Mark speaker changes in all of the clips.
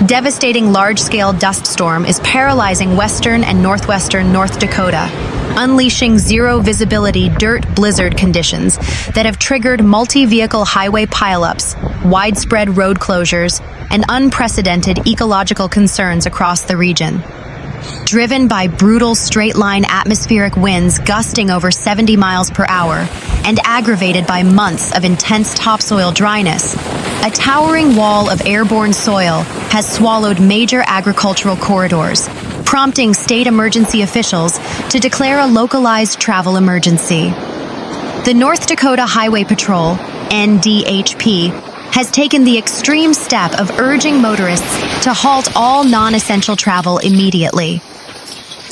Speaker 1: devastating large-scale dust storm is paralyzing western and northwestern North Dakota, unleashing zero-visibility dirt blizzard conditions that have triggered multi-vehicle highway pileups, widespread road closures, and unprecedented ecological concerns across the region. Driven by brutal straight-line atmospheric winds gusting over 70 miles per hour and aggravated by months of intense topsoil dryness, a towering wall of airborne soil has swallowed major agricultural corridors, prompting state emergency officials to declare a localized travel emergency. The North Dakota Highway Patrol, NDHP, has taken the extreme step of urging motorists to halt all non-essential travel immediately.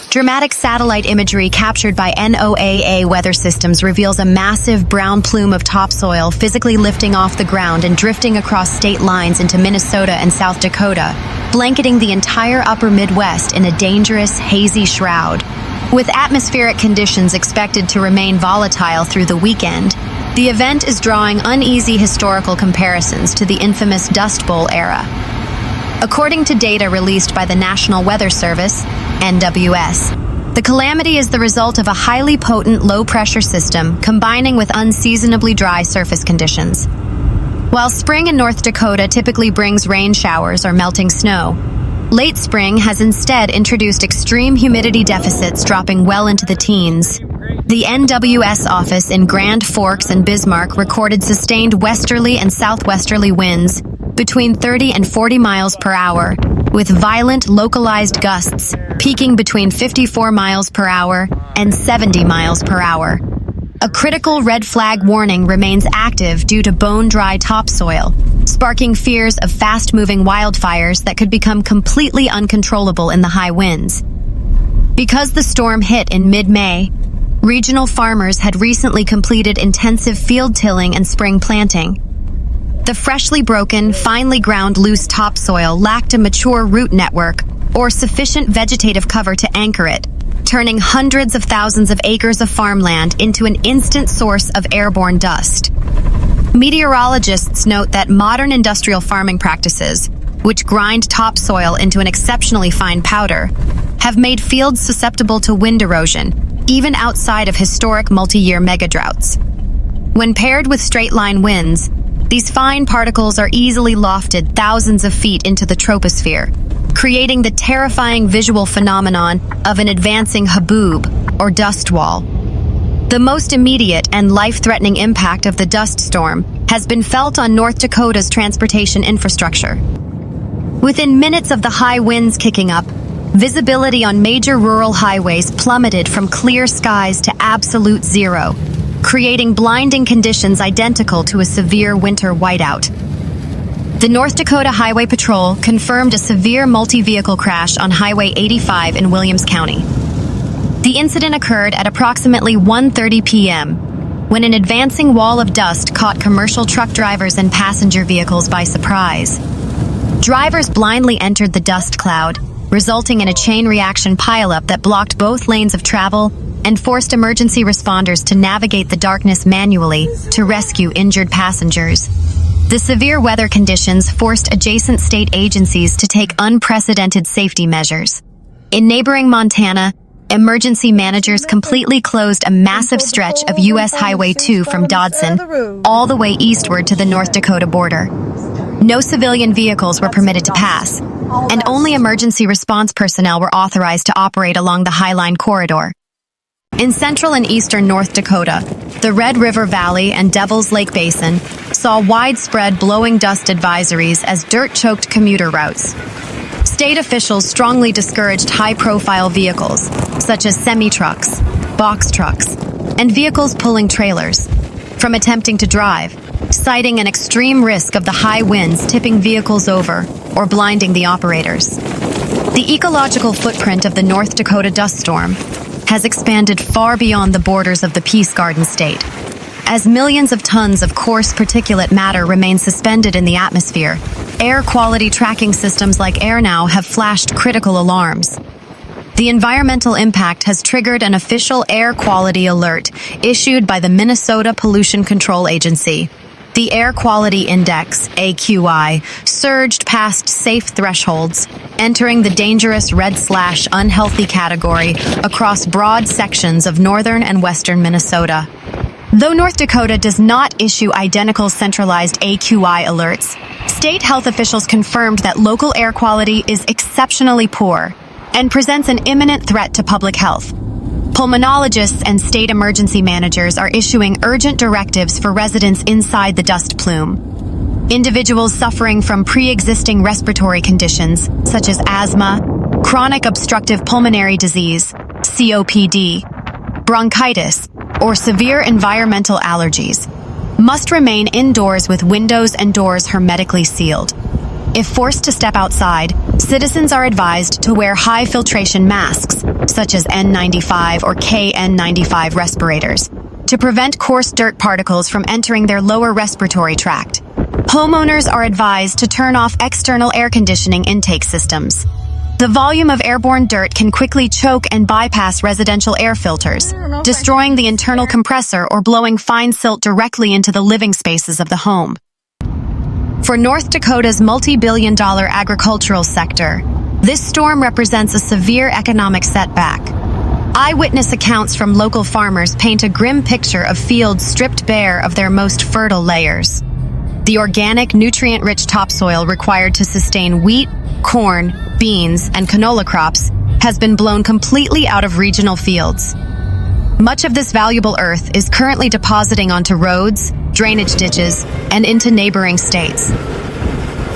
Speaker 1: Dramatic satellite imagery captured by NOAA weather systems reveals a massive brown plume of topsoil physically lifting off the ground and drifting across state lines into Minnesota and South Dakota, blanketing the entire upper Midwest in a dangerous, hazy shroud. With atmospheric conditions expected to remain volatile through the weekend, the event is drawing uneasy historical comparisons to the infamous Dust Bowl era. According to data released by the National Weather Service, NWS, the calamity is the result of a highly potent low-pressure system combining with unseasonably dry surface conditions. While spring in North Dakota typically brings rain showers or melting snow, late spring has instead introduced extreme humidity deficits dropping well into the teens. The NWS office in Grand Forks and Bismarck recorded sustained westerly and southwesterly winds between 30 and 40 miles per hour, with violent localized gusts peaking between 54 miles per hour and 70 miles per hour. A critical red flag warning remains active due to bone-dry topsoil, sparking fears of fast-moving wildfires that could become completely uncontrollable in the high winds. Because the storm hit in mid-May, regional farmers had recently completed intensive field tilling and spring planting. The freshly broken, finely ground loose topsoil lacked a mature root network or sufficient vegetative cover to anchor it, turning hundreds of thousands of acres of farmland into an instant source of airborne dust. Meteorologists note that modern industrial farming practices, which grind topsoil into an exceptionally fine powder, have made fields susceptible to wind erosion, even outside of historic multi-year megadroughts. When paired with straight-line winds, these fine particles are easily lofted thousands of feet into the troposphere, creating the terrifying visual phenomenon of an advancing haboob, or dust wall. The most immediate and life-threatening impact of the dust storm has been felt on North Dakota's transportation infrastructure. Within minutes of the high winds kicking up, visibility on major rural highways plummeted from clear skies to absolute zero, creating blinding conditions identical to a severe winter whiteout. The North Dakota Highway Patrol confirmed a severe multi-vehicle crash on Highway 85 in Williams County. The incident occurred at approximately 1:30 p.m., when an advancing wall of dust caught commercial truck drivers and passenger vehicles by surprise. Drivers blindly entered the dust cloud, resulting in a chain reaction pileup that blocked both lanes of travel and forced emergency responders to navigate the darkness manually to rescue injured passengers. The severe weather conditions forced adjacent state agencies to take unprecedented safety measures. In neighboring Montana, emergency managers completely closed a massive stretch of U.S. Highway 2 from Dodson all the way eastward to the North Dakota border. No civilian vehicles were permitted to pass, and only emergency response personnel were authorized to operate along the Highline corridor. In central and eastern North Dakota, the Red River Valley and Devil's Lake Basin saw widespread blowing dust advisories as dirt-choked commuter routes. State officials strongly discouraged high-profile vehicles, such as semi-trucks, box trucks, and vehicles pulling trailers, from attempting to drive, citing an extreme risk of the high winds tipping vehicles over or blinding the operators. The ecological footprint of the North Dakota dust storm has expanded far beyond the borders of the Peace Garden state. As millions of tons of coarse particulate matter remain suspended in the atmosphere, air quality tracking systems like AirNow have flashed critical alarms. The environmental impact has triggered an official air quality alert issued by the Minnesota Pollution Control Agency, The Air Quality Index, AQI, surged past safe thresholds, entering the dangerous red/unhealthy category across broad sections of northern and western Minnesota. Though North Dakota does not issue identical centralized AQI alerts, state health officials confirmed that local air quality is exceptionally poor and presents an imminent threat to public health. Pulmonologists and state emergency managers are issuing urgent directives for residents inside the dust plume. Individuals suffering from pre-existing respiratory conditions, such as asthma, chronic obstructive pulmonary disease, COPD, bronchitis, or severe environmental allergies, must remain indoors with windows and doors hermetically sealed. If forced to step outside, citizens are advised to wear high-filtration masks, such as N95 or KN95 respirators, to prevent coarse dirt particles from entering their lower respiratory tract. Homeowners are advised to turn off external air conditioning intake systems. The volume of airborne dirt can quickly choke and bypass residential air filters, destroying the internal compressor or blowing fine silt directly into the living spaces of the home. For North Dakota's multi-billion-dollar agricultural sector, this storm represents a severe economic setback. Eyewitness accounts from local farmers paint a grim picture of fields stripped bare of their most fertile layers. The organic, nutrient-rich topsoil required to sustain wheat, corn, beans, and canola crops has been blown completely out of regional fields. Much of this valuable earth is currently depositing onto roads, drainage ditches, and into neighboring states.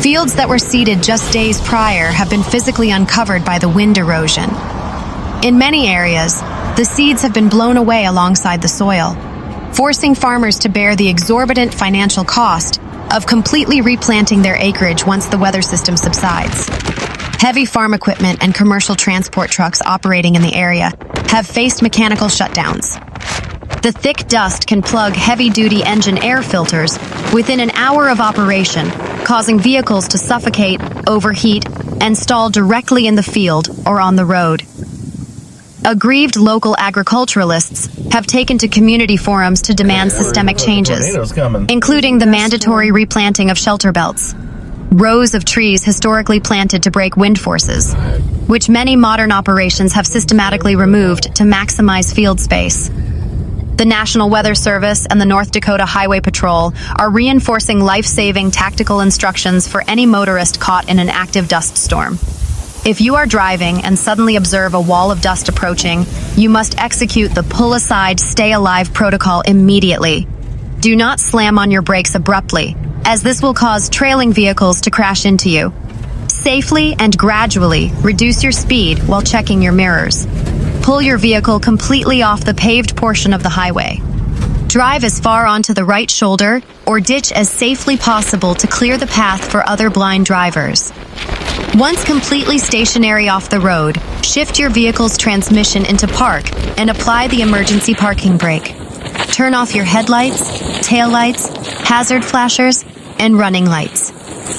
Speaker 1: Fields that were seeded just days prior have been physically uncovered by the wind erosion. In many areas, the seeds have been blown away alongside the soil, forcing farmers to bear the exorbitant financial cost of completely replanting their acreage once the weather system subsides. Heavy farm equipment and commercial transport trucks operating in the area have faced mechanical shutdowns. The thick dust can plug heavy-duty engine air filters within an hour of operation, causing vehicles to suffocate, overheat, and stall directly in the field or on the road. Aggrieved local agriculturalists have taken to community forums to demand systemic changes, including the mandatory replanting of shelter belts, rows of trees historically planted to break wind forces, which many modern operations have systematically removed to maximize field space. The National Weather Service and the North Dakota Highway Patrol are reinforcing life-saving tactical instructions for any motorist caught in an active dust storm. If you are driving and suddenly observe a wall of dust approaching, you must execute the pull aside, stay alive protocol immediately. Do not slam on your brakes abruptly, as this will cause trailing vehicles to crash into you. Safely and gradually reduce your speed while checking your mirrors. Pull your vehicle completely off the paved portion of the highway. Drive as far onto the right shoulder or ditch as safely possible to clear the path for other blind drivers. Once completely stationary off the road, shift your vehicle's transmission into park and apply the emergency parking brake. Turn off your headlights, taillights, hazard flashers, and running lights.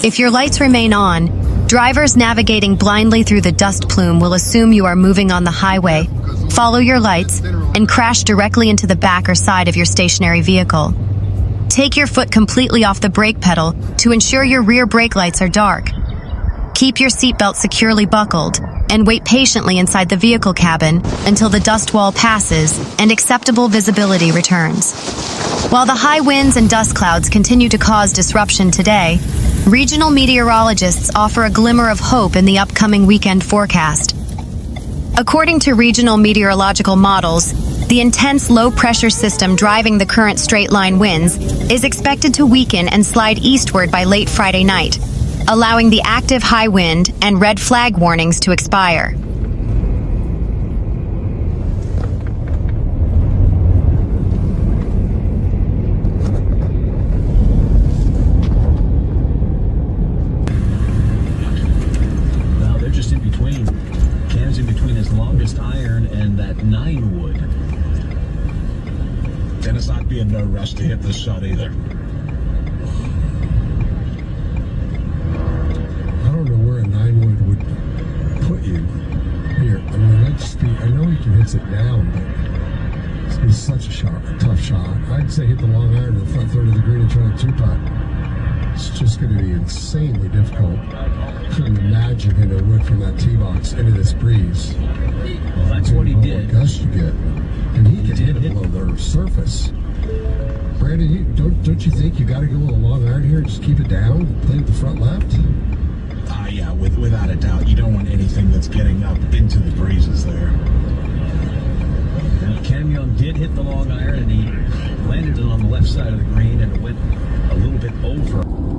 Speaker 1: If your lights remain on, drivers navigating blindly through the dust plume will assume you are moving on the highway, follow your lights, and crash directly into the back or side of your stationary vehicle. Take your foot completely off the brake pedal to ensure your rear brake lights are dark. Keep your seatbelt securely buckled and wait patiently inside the vehicle cabin until the dust wall passes and acceptable visibility returns. While the high winds and dust clouds continue to cause disruption today, regional meteorologists offer a glimmer of hope in the upcoming weekend forecast. According to regional meteorological models, the intense low-pressure system driving the current straight-line winds is expected to weaken and slide eastward by late Friday night, allowing the active high wind and red flag warnings to expire.
Speaker 2: Now they're just in between. Cam's in between his longest iron and that 9-wood.
Speaker 3: And it's not being no rush to hit this shot either.
Speaker 4: I don't know where a 9-wood would put you. Here, I mean, I know he can hit it down, but be such a tough shot. I'd say hit the long iron to the front third of the green and try a two-putt. It's just going to be insanely difficult. Couldn't imagine hitting a wood from that tee box into this breeze.
Speaker 2: Well, that's what he did.
Speaker 4: What gust you get. And he can hit it below their surface. Brandon, don't you think you got to go with a long iron here and just keep it down, play with the front left?
Speaker 3: Yeah, without a doubt. You don't want anything that's getting up into the breezes there.
Speaker 2: Now, Cam Young did hit the long iron, and he landed it on the left side of the green, and it went a little bit over.